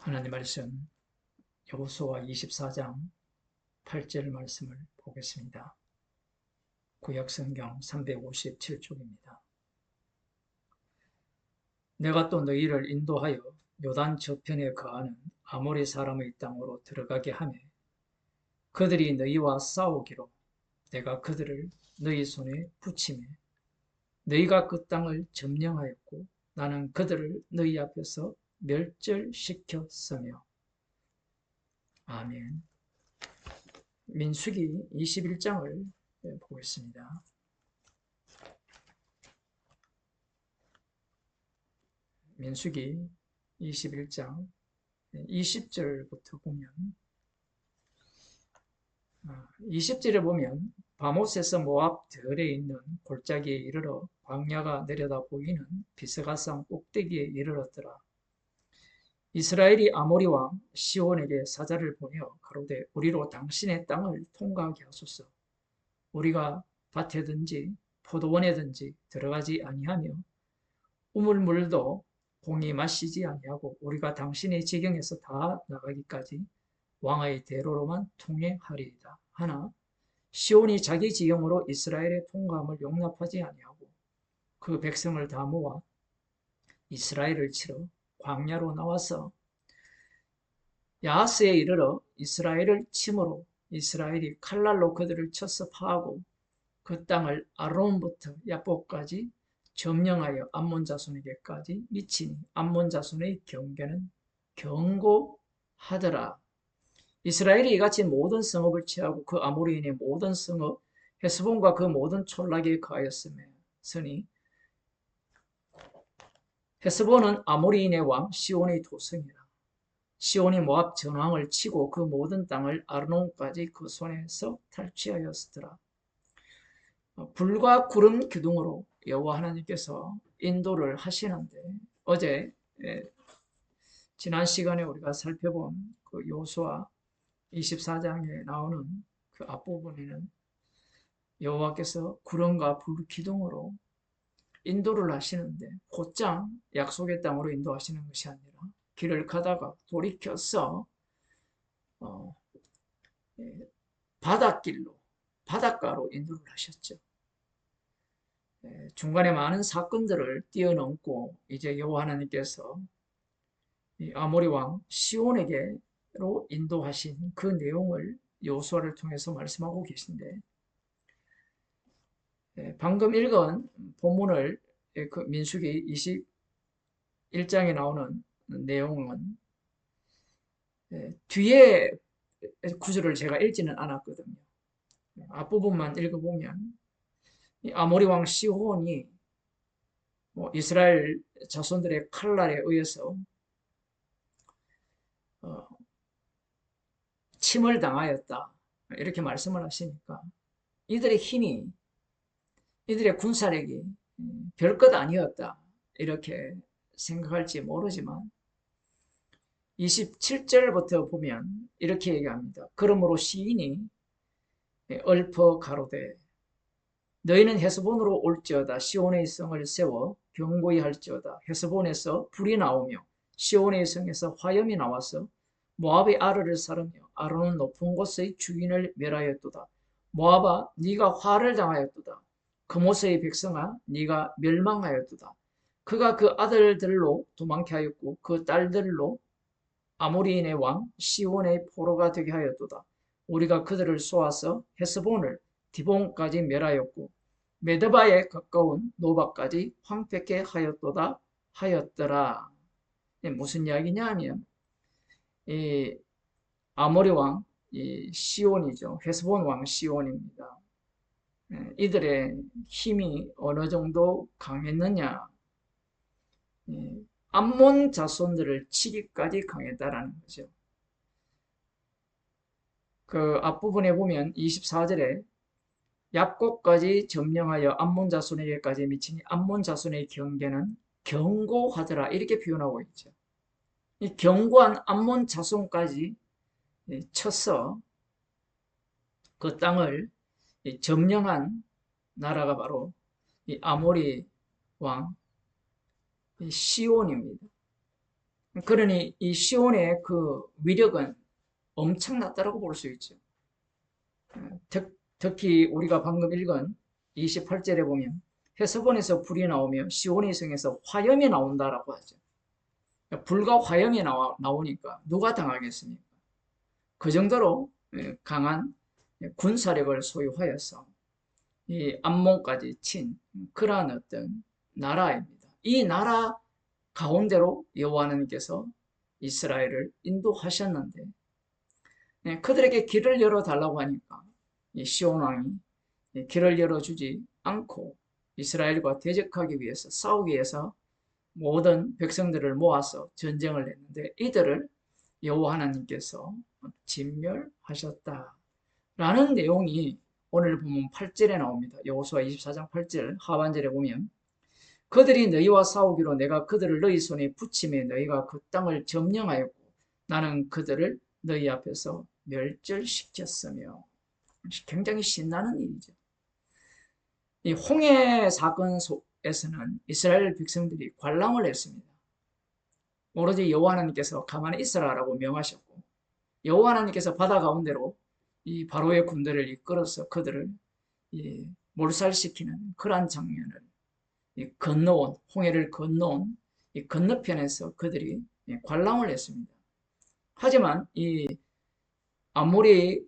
하나님 말씀 여호수아 24장 8절 말씀을 보겠습니다. 구약성경 357쪽입니다. 내가 또 너희를 인도하여 요단 저편에 거하는 아모리 사람의 땅으로 들어가게 하며 그들이 너희와 싸우기로 내가 그들을 너희 손에 붙이며 너희가 그 땅을 점령하였고 나는 그들을 너희 앞에서 멸절시켰으며. 아멘. 민수기 21장을 보겠습니다. 민수기 21장 20절부터 보면 20절에 보면 바못에서 모압 들에 있는 골짜기에 이르러 광야가 내려다 보이는 비스가산 꼭대기에 이르렀더라. 이스라엘이 아모리 왕 시온에게 사자를 보내어 가로되 우리로 당신의 땅을 통과하게 하소서. 우리가 밭에든지 포도원에든지 들어가지 아니하며 우물물도 공이 마시지 아니하고 우리가 당신의 지경에서 다 나가기까지 왕의 대로로만 통행하리이다. 하나 시온이 자기 지경으로 이스라엘의 통과함을 용납하지 아니하고 그 백성을 다 모아 이스라엘을 치러 광야로 나와서 야하스에 이르러 이스라엘을 침으로 이스라엘이 칼날로 그들을 쳐서 파하고 그 땅을 아론부터 야복까지 점령하여 암몬 자손에게까지 미치니 암몬 자손의 경계는 견고하더라. 이스라엘이 이같이 모든 성읍을 취하고 그 아모리인의 모든 성읍 헤스본과 그 모든 촌락에 거하였으니 헤스본은 아모리인의 왕 시온의 도성이라. 시온이 모압 전왕을 치고 그 모든 땅을 아르논까지 그 손에서 탈취하였더라. 불과 구름 기둥으로 여호와 하나님께서 인도를 하시는데 어제 지난 시간에 우리가 살펴본 그 여호수아 24장에 나오는 그 앞부분에는 여호와께서 구름과 불 기둥으로 인도를 하시는데 곧장 약속의 땅으로 인도하시는 것이 아니라 길을 가다가 돌이켜서 바닷길로 바닷가로 인도를 하셨죠. 중간에 많은 사건들을 뛰어넘고 이제 여호와 하나님께서 아모리 왕 시온에게로 인도하신 그 내용을 여호수아를 통해서 말씀하고 계신데 방금 읽은 본문을 그 민수기 21장에 나오는 내용은 뒤에 구절을 제가 읽지는 않았거든요. 앞부분만 읽어보면 아모리 왕 시온이 이스라엘 자손들의 칼날에 의해서 침을 당하였다 이렇게 말씀을 하시니까 이들의 힘이 이들의 군사력이 별것 아니었다 이렇게 생각할지 모르지만 27절부터 보면 이렇게 얘기합니다. 그러므로 시인이 얽어 가로되 너희는 헤스본으로 올지어다 시온의 성을 세워 견고히 할지어다. 헤스본에서 불이 나오며 시온의 성에서 화염이 나와서 모압의 아르를 사르며 아론은 높은 곳의 주인을 멸하였도다. 모압아 네가 화를 당하였도다. 그모스의 백성아 네가 멸망하였도다. 그가 그 아들들로 도망케 하였고 그 딸들로 아모리인의 왕 시온의 포로가 되게 하였도다. 우리가 그들을 쏘아서 헤스본을 디본까지 멸하였고 메드바에 가까운 노바까지 황폐케 하였도다 하였더라. 무슨 이야기냐 하면 이 아모리 왕 시온이죠. 헤스본 왕 시온입니다. 이들의 힘이 어느 정도 강했느냐? 암몬 자손들을 치기까지 강했다라는 거죠. 그 앞부분에 보면 24절에 약곡까지 점령하여 암몬 자손에게까지 미치니 암몬 자손의 경계는 견고하더라 이렇게 표현하고 있죠. 이 견고한 암몬 자손까지 쳐서 그 땅을 점령한 나라가 바로 이 아모리 왕 시온입니다. 그러니 이 시온의 그 위력은 엄청났다고 볼 수 있죠. 특히 우리가 방금 읽은 28절에 보면 헤스본에서 불이 나오며 시온의 성에서 화염이 나온다라고 하죠. 불과 화염이 나오니까 누가 당하겠습니까? 그 정도로 강한 군사력을 소유하여서 이 암몬까지 친 그러한 어떤 나라입니다. 이 나라 가운데로 여호와 하나님께서 이스라엘을 인도하셨는데 그들에게 길을 열어달라고 하니까 이 시온 왕이 길을 열어주지 않고 이스라엘과 대적하기 위해서 싸우기 위해서 모든 백성들을 모아서 전쟁을 했는데 이들을 여호와 하나님께서 진멸하셨다라는 내용이 오늘 보면 8절에 나옵니다. 여호수아 24장 8절 하반절에 보면 그들이 너희와 싸우기로 내가 그들을 너희 손에 붙임에 너희가 그 땅을 점령하였고 나는 그들을 너희 앞에서 멸절시켰으며 굉장히 신나는 일이죠. 이 홍해 사건 속에서는 이스라엘 백성들이 관람을 했습니다. 오로지 여호와 하나님께서 가만히 있으라라고 명하셨고 여호와 하나님께서 바다 가운데로 이 바로의 군대를 이끌어서 그들을 몰살시키는 그러한 장면을 건너온 홍해를 건너온 이 건너편에서 그들이 관람을 했습니다. 하지만 이 아모리인의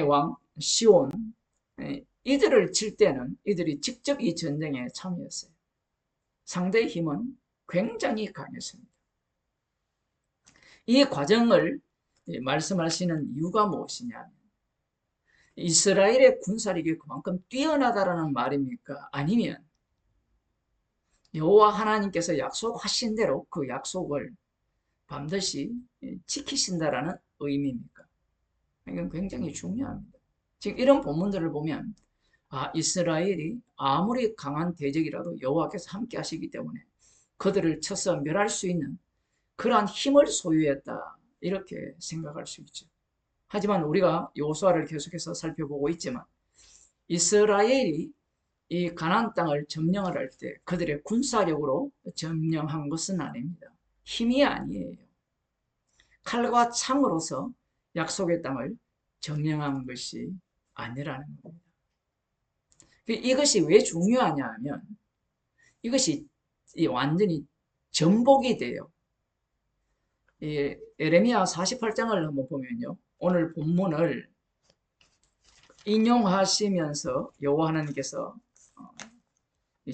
왕 시온 이들을 칠 때는 이들이 직접 이 전쟁에 참여했어요. 상대의 힘은 굉장히 강했습니다. 이 과정을 말씀하시는 이유가 무엇이냐? 이스라엘의 군사력이 그만큼 뛰어나다라는 말입니까? 아니면 여호와 하나님께서 약속하신 대로 그 약속을 반드시 지키신다라는 의미입니까? 이건 굉장히 중요합니다. 지금 이런 본문들을 보면 이스라엘이 아무리 강한 대적이라도 여호와께서 함께 하시기 때문에 그들을 쳐서 멸할 수 있는 그러한 힘을 소유했다 이렇게 생각할 수 있죠. 하지만 우리가 여호수아를 계속해서 살펴보고 있지만 이스라엘이 이 가나안 땅을 점령을 할 때 그들의 군사력으로 점령한 것은 아닙니다. 힘이 아니에요. 칼과 창으로서 약속의 땅을 점령한 것이 아니라는 겁니다. 이것이 왜 중요하냐 하면 이것이 완전히 전복이 돼요. 에레미야 48장을 한번 보면요. 오늘 본문을 인용하시면서 여호와 하나님께서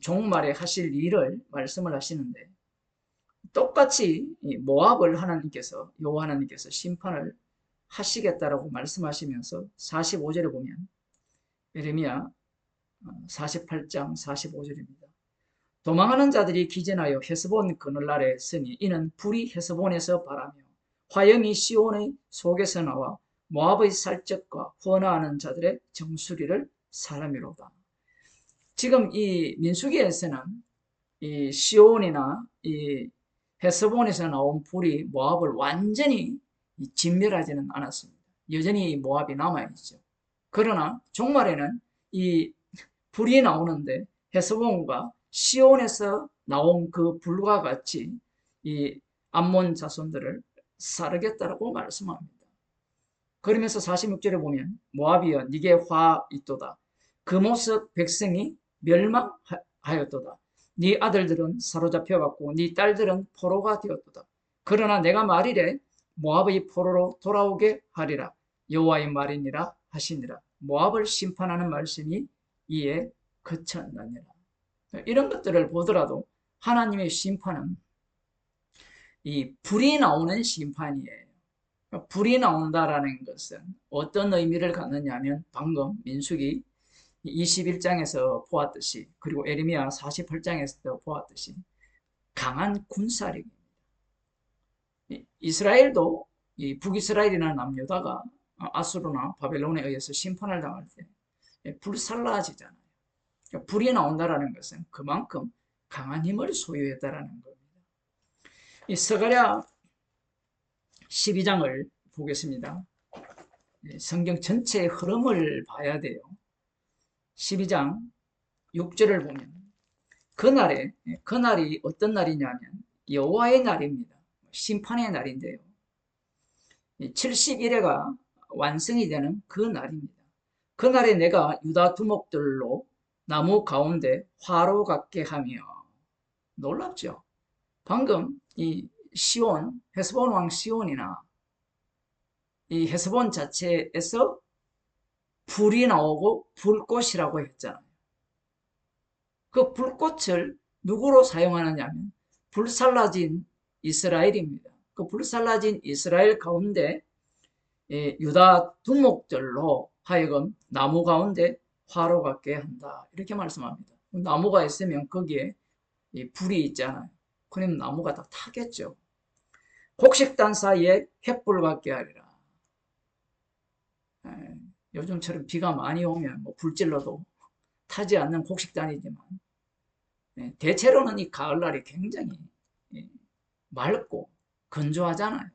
종말에 하실 일을 말씀을 하시는데 똑같이 모압을 하나님께서 여호와 하나님께서 심판을 하시겠다라고 말씀하시면서 45절에 보면 에레미야 48장 45절입니다. 도망하는 자들이 기전하여 헤스본 그늘날에 서니 이는 불이 헤스본에서 발하며 화염이 시온의 속에서 나와 모압의 살적과 헌화하는 자들의 정수리를 사람이로다. 지금 이 민수기에서는 이 시온이나 이 헤스본에서 나온 불이 모압을 완전히 진멸하지는 않았습니다. 여전히 모압이 남아있죠. 그러나 종말에는 이 불이 나오는데 헤스본과 시온에서 나온 그 불과 같이 이 암몬 자손들을 사르겠다라고 말씀합니다. 그러면서 46절에 보면 모압이여 네게 화 있도다. 그 모습 백성이 멸망하였도다. 네 아들들은 사로잡혀갔고 네 딸들은 포로가 되었도다. 그러나 내가 말이래 모압의 포로로 돌아오게 하리라. 여호와의 말이니라 하시니라. 모압을 심판하는 말씀이 이에 그쳤느니라. 이런 것들을 보더라도 하나님의 심판은 이 불이 나오는 심판이에요. 불이 나온다라는 것은 어떤 의미를 갖느냐 하면 방금 민수기 21장에서 보았듯이 그리고 에레미야 48장에서도 보았듯이 강한 군사력입니다. 이스라엘도 이 북이스라엘이나 남유다가 아수르나 바벨론에 의해서 심판을 당할 때 불살라지잖아요. 그러니까 불이 나온다라는 것은 그만큼 강한 힘을 소유했다라는 겁니다. 이 스가랴 12장을 보겠습니다. 성경 전체의 흐름을 봐야 돼요. 12장 6절을 보면 그날이 어떤 날이냐면 여호와의 날입니다. 심판의 날인데요. 70일에가 완성이 되는 그 날입니다. 그날에 내가 유다 두목들로 나무 가운데 화로 같게 하며, 놀랍죠? 방금 이 시온, 헤스본 왕 시온이나 이 헤스본 자체에서 불이 나오고 불꽃이라고 했잖아요. 그 불꽃을 누구로 사용하느냐면 불살라진 이스라엘입니다. 그 불살라진 이스라엘 가운데 유다 두목들로 하여금 나무 가운데 화로 같게 한다. 이렇게 말씀합니다. 나무가 있으면 거기에 불이 있잖아요. 그럼 나무가 다 타겠죠. 곡식단 사이에 횃불 같게 하리라. 요즘처럼 비가 많이 오면 뭐 불질러도 타지 않는 곡식단이지만 대체로는 이 가을날이 굉장히 맑고 건조하잖아요.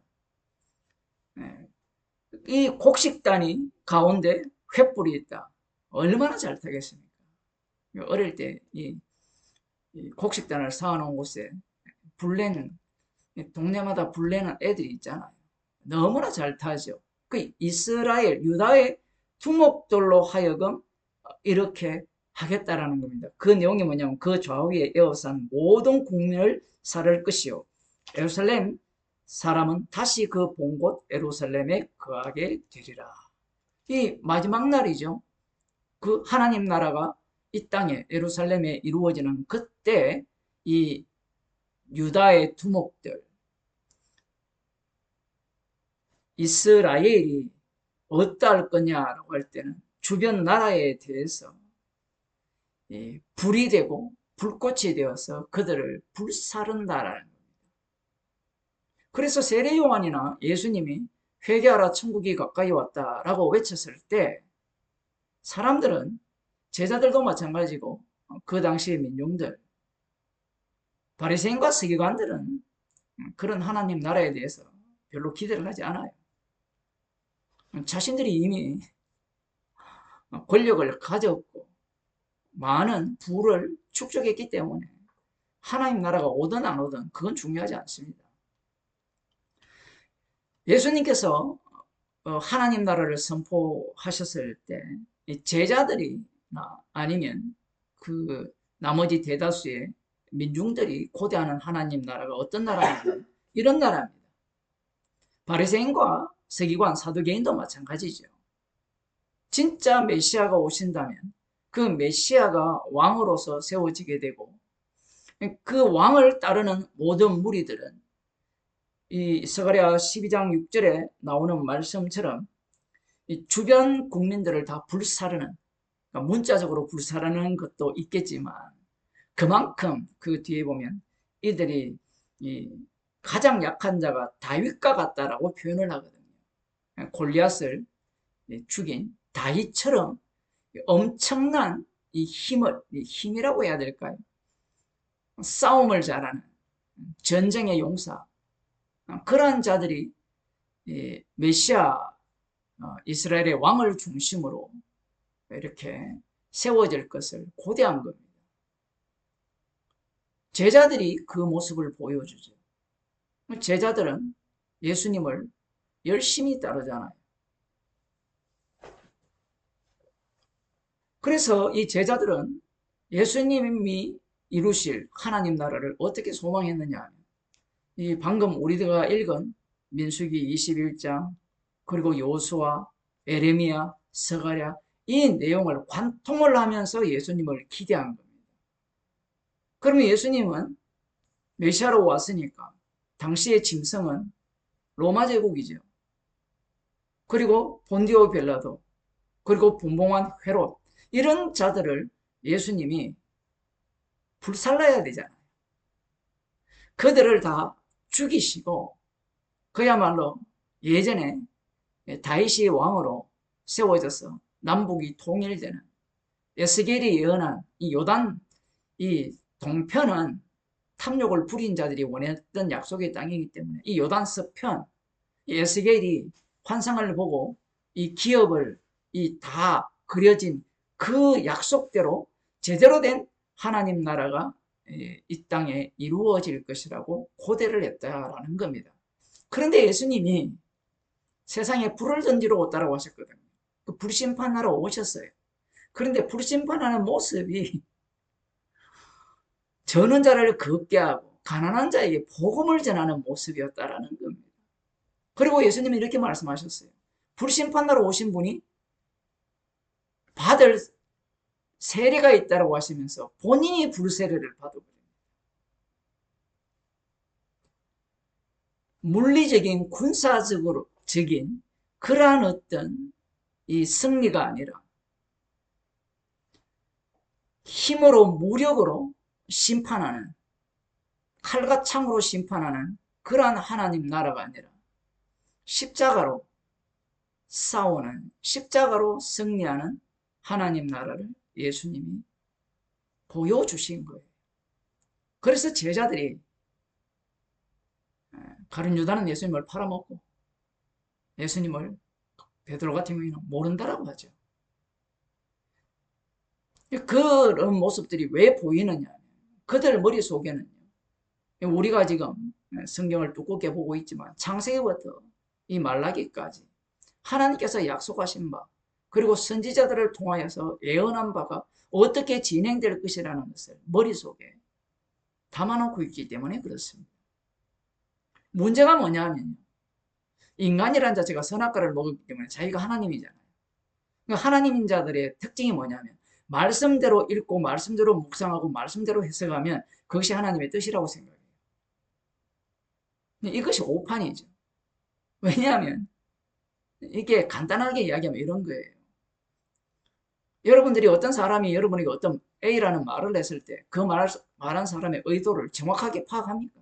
이 곡식단이 가운데 횃불이 있다. 얼마나 잘 타겠습니까? 어릴 때 이 곡식단을 쌓아놓은 곳에 불내는, 동네마다 불내는 애들이 있잖아요. 너무나 잘 타죠. 그 이스라엘, 유다의 두목들로 하여금 이렇게 하겠다라는 겁니다. 그 내용이 뭐냐면 그 좌우에 에워싼 모든 국민을 살을 것이요. 예루살렘 사람은 다시 그 본 곳 예루살렘에 거하게 되리라. 이 마지막 날이죠. 그 하나님 나라가 이 땅에 예루살렘에 이루어지는 그때 이 유다의 두목들, 이스라엘이 어떠할 거냐라고 할 때는 주변 나라에 대해서 불이 되고 불꽃이 되어서 그들을 불사른다라는 겁니다. 그래서 세례 요한이나 예수님이 회개하라 천국이 가까이 왔다라고 외쳤을 때 사람들은, 제자들도 마찬가지고 그 당시의 민중들, 바리새인과 서기관들은 그런 하나님 나라에 대해서 별로 기대를 하지 않아요. 자신들이 이미 권력을 가졌고 많은 부를 축적했기 때문에 하나님 나라가 오든 안 오든 그건 중요하지 않습니다. 예수님께서 하나님 나라를 선포하셨을 때 제자들이나 아니면 그 나머지 대다수의 민중들이 고대하는 하나님 나라가 어떤 나라냐면 이런 나라입니다. 바리새인과 서기관, 사두개인도 마찬가지죠. 진짜 메시아가 오신다면 그 메시아가 왕으로서 세워지게 되고 그 왕을 따르는 모든 무리들은 이 스가랴 12장 6절에 나오는 말씀처럼 이 주변 국민들을 다 불사르는, 그러니까 문자적으로 불사르는 것도 있겠지만 그만큼 그 뒤에 보면 이들이 이 가장 약한 자가 다윗과 같다라고 표현을 하거든요. 골리앗을 죽인 다윗처럼 엄청난 이 힘이라고 해야 될까요? 싸움을 잘하는 전쟁의 용사, 그러한 자들이 메시아 이스라엘의 왕을 중심으로 이렇게 세워질 것을 고대한 겁니다. 제자들이 그 모습을 보여주죠. 제자들은 예수님을 열심히 따르잖아요. 그래서 이 제자들은 예수님이 이루실 하나님 나라를 어떻게 소망했느냐. 이 방금 우리가 읽은 민수기 21장, 그리고 요수아, 에레미야, 스가랴, 이 내용을 관통을 하면서 예수님을 기대한 겁니다. 그러면 예수님은 메시아로 왔으니까 당시의 짐승은 로마 제국이죠. 그리고 본디오 빌라도, 그리고 분봉한 헤롯, 이런 자들을 예수님이 불살라야 되잖아요. 그들을 다 죽이시고 그야말로 예전에 다윗이 왕으로 세워져서 남북이 통일되는, 에스겔이 예언한 이 요단 이 동편은 탐욕을 부린 자들이 원했던 약속의 땅이기 때문에 이 요단 서편, 에스겔이 환상을 보고 이 기업을 다 그려진 그 약속대로 제대로 된 하나님 나라가 이 땅에 이루어질 것이라고 고대를 했다라는 겁니다. 그런데 예수님이 세상에 불을 던지러 왔다고 하셨거든요. 그 불심판하러 오셨어요. 그런데 불심판하는 모습이 저는 자를 걷게 하고 가난한 자에게 복음을 전하는 모습이었다라는 겁니다. 그리고 예수님이 이렇게 말씀하셨어요. 불심판하러 오신 분이 받을 세례가 있다고 하시면서 본인이 불세례를 받아버립니다. 물리적인 군사적인 그러한 어떤 이 승리가 아니라 힘으로 무력으로 심판하는 칼과 창으로 심판하는 그러한 하나님 나라가 아니라 십자가로 싸우는 십자가로 승리하는 하나님 나라를 예수님이 보여주신 거예요. 그래서 제자들이 가룟 유다는 예수님을 팔아먹고 예수님을 베드로 같은 경우에는 모른다라고 하죠. 그런 모습들이 왜 보이느냐? 그들 머릿속에는 우리가 지금 성경을 두껍게 보고 있지만 창세기부터 이 말라기까지 하나님께서 약속하신 바 그리고 선지자들을 통하여서 예언한 바가 어떻게 진행될 것이라는 것을 머릿속에 담아놓고 있기 때문에 그렇습니다. 문제가 뭐냐면 인간이라는 자체가 선악과를 먹었기 때문에 자기가 하나님이잖아요. 그러니까 하나님인 자들의 특징이 뭐냐면 말씀대로 읽고 말씀대로 묵상하고 말씀대로 해석하면 그것이 하나님의 뜻이라고 생각해요. 이것이 오판이죠. 왜냐하면 이게 간단하게 이야기하면 이런 거예요. 여러분들이 어떤 사람이 여러분에게 어떤 A라는 말을 했을 때 그 말한 사람의 의도를 정확하게 파악합니까?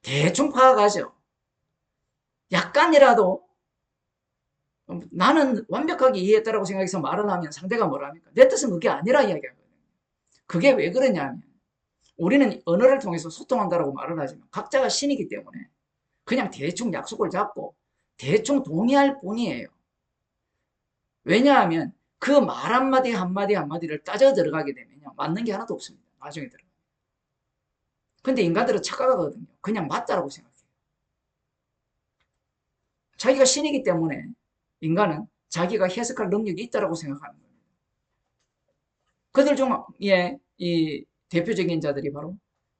대충 파악하죠. 약간이라도 나는 완벽하게 이해했다고 생각해서 말을 하면 상대가 뭐랍니까? 내 뜻은 그게 아니라 이야기하거든요. 그게 왜 그러냐면 우리는 언어를 통해서 소통한다고 말을 하지만 각자가 신이기 때문에 그냥 대충 약속을 잡고 대충 동의할 뿐이에요. 왜냐하면 그 말 한마디 한마디 한마디를 따져 들어가게 되면요. 맞는 게 하나도 없습니다. 나중에 들어가요. 근데 인간들은 착각하거든요. 그냥 맞다라고 생각해요. 자기가 신이기 때문에 인간은 자기가 해석할 능력이 있다라고 생각하는 거예요. 그들 중에 이 대표적인 자들이 바로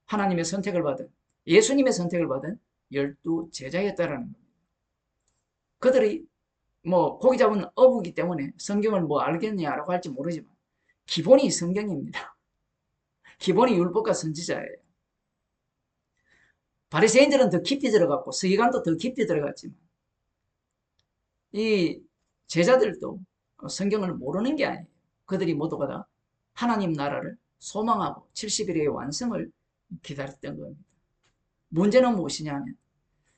하나님의 선택을 받은 예수님의 선택을 받은 12 제자였다라는 겁니다. 그들이 뭐 고기 잡은 어부기 때문에 성경을 뭐 알겠냐라고 할지 모르지만 기본이 성경입니다. 기본이 율법과 선지자예요. 바리새인들은 더 깊이 들어갔고 서기관도 더 깊이 들어갔지만 이 제자들도 성경을 모르는 게 아니에요. 그들이 모두가 다 하나님 나라를 소망하고 70일의 완성을 기다렸던 겁니다. 문제는 무엇이냐면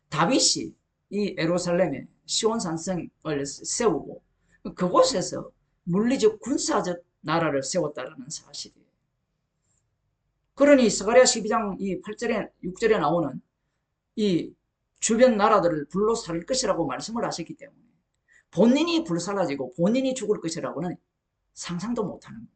다윗이 이 예루살렘에 시온 산성을 세우고 그곳에서 물리적 군사적 나라를 세웠다는 사실이에요. 그러니 스가랴 12장 이 8절에 6절에 나오는 이 주변 나라들을 불로 살 것이라고 말씀을 하셨기 때문에 본인이 불살라지고 본인이 죽을 것이라고는 상상도 못하는 거예요.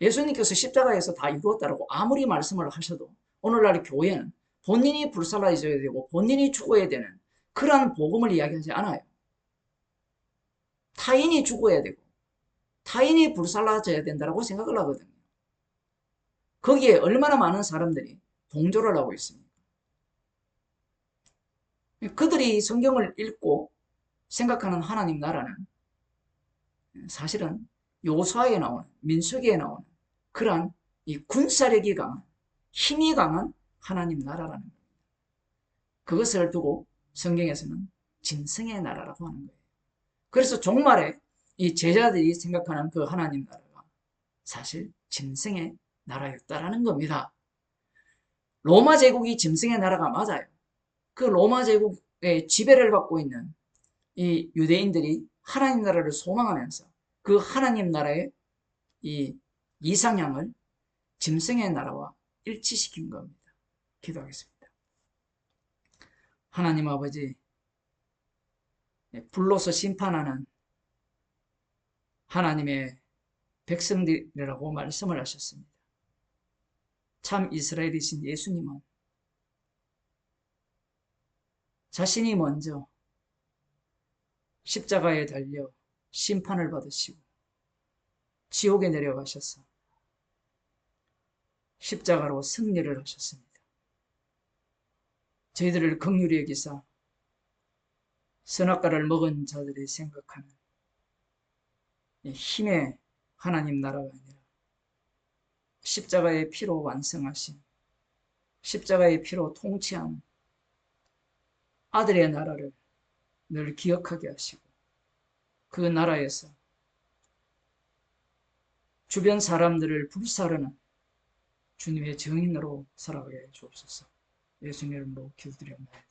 예수님께서 십자가에서 다 이루었다라고 아무리 말씀을 하셔도 오늘날 교회는 본인이 불살라져야 되고 본인이 죽어야 되는 그러한 복음을 이야기하지 않아요. 타인이 죽어야 되고 타인이 불살라져야 된다고 생각을 하거든요. 거기에 얼마나 많은 사람들이 동조를 하고 있습니까? 그들이 성경을 읽고 생각하는 하나님 나라는 사실은 요수아에 나오는 민수기에 나오는 그러한 이 군사력이 강한 힘이 강한 하나님 나라라는 겁니다. 그것을 두고 성경에서는 짐승의 나라라고 하는 거예요. 그래서 종말에 이 제자들이 생각하는 그 하나님 나라가 사실 짐승의 나라였다라는 겁니다. 로마 제국이 짐승의 나라가 맞아요. 그 로마 제국의 지배를 받고 있는 이 유대인들이 하나님 나라를 소망하면서 그 하나님 나라의 이 이상향을 짐승의 나라와 일치시킨 겁니다. 기도하겠습니다. 하나님 아버지, 불로서 심판하는 하나님의 백성들이라고 말씀을 하셨습니다. 참 이스라엘이신 예수님은 자신이 먼저 십자가에 달려 심판을 받으시고 지옥에 내려가셔서 십자가로 승리를 하셨습니다. 저희들을 긍휼히 여기사 선악과를 먹은 자들이 생각하는 힘의 하나님 나라가 아니라 십자가의 피로 완성하신, 십자가의 피로 통치한 아들의 나라를 늘 기억하게 하시고 그 나라에서 주변 사람들을 불사르는 주님의 증인으로 살아가게 해 주옵소서. 예수님 이름으로 기도드립니다.